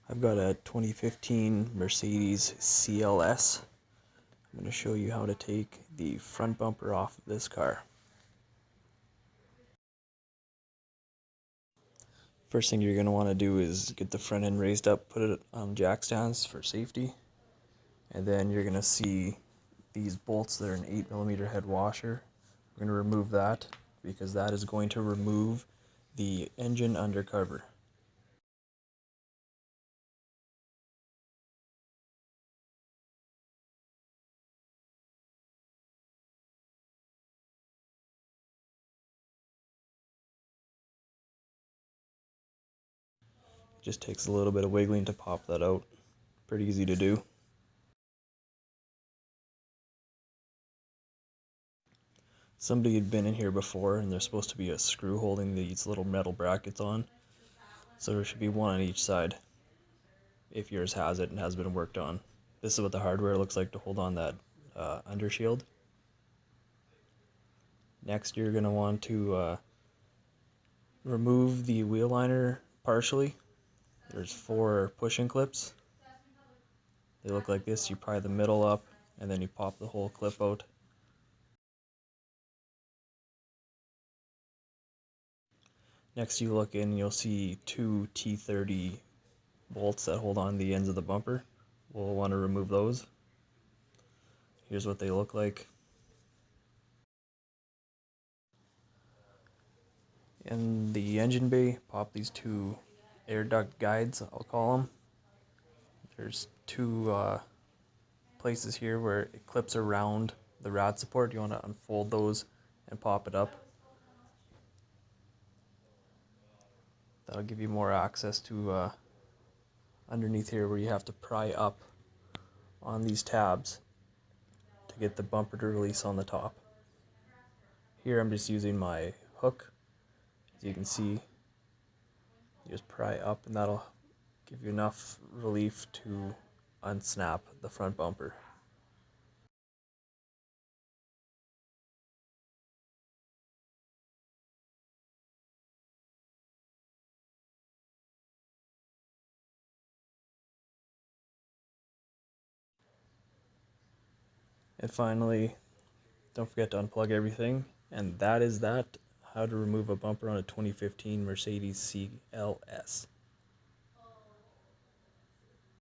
I've got a 2015 Mercedes CLS. I'm going to show you how to take the front bumper off of this car. First thing you're going to want to do is get the front end raised up, put it on jack stands for safety, and then you're going to see these bolts that are an 8mm head washer. We're going to remove that because that is going to remove the engine undercover. It just takes a little bit of wiggling to pop that out. Pretty easy to do. Somebody had been in here before, and there's supposed to be a screw holding these little metal brackets on. So there should be one on each side, if yours has it and has been worked on. This is what the hardware looks like to hold on that undershield. Next, you're going to want to remove the wheel liner partially. There's 4 pushing clips. They look like this. You pry the middle up, and then you pop the whole clip out. Next, you look in, you'll see 2 T30 bolts that hold on the ends of the bumper. We'll want to remove those. Here's what they look like. In the engine bay, pop these 2 air duct guides, I'll call them. There's 2 places here where it clips around the rad support. You want to unfold those and pop it up. That'll give you more access to underneath here where you have to pry up on these tabs to get the bumper to release on the top. Here I'm just using my hook. As you can see, you just pry up and that'll give you enough relief to unsnap the front bumper. And finally, don't forget to unplug everything. And that is that, how to remove a bumper on a 2015 Mercedes CLS.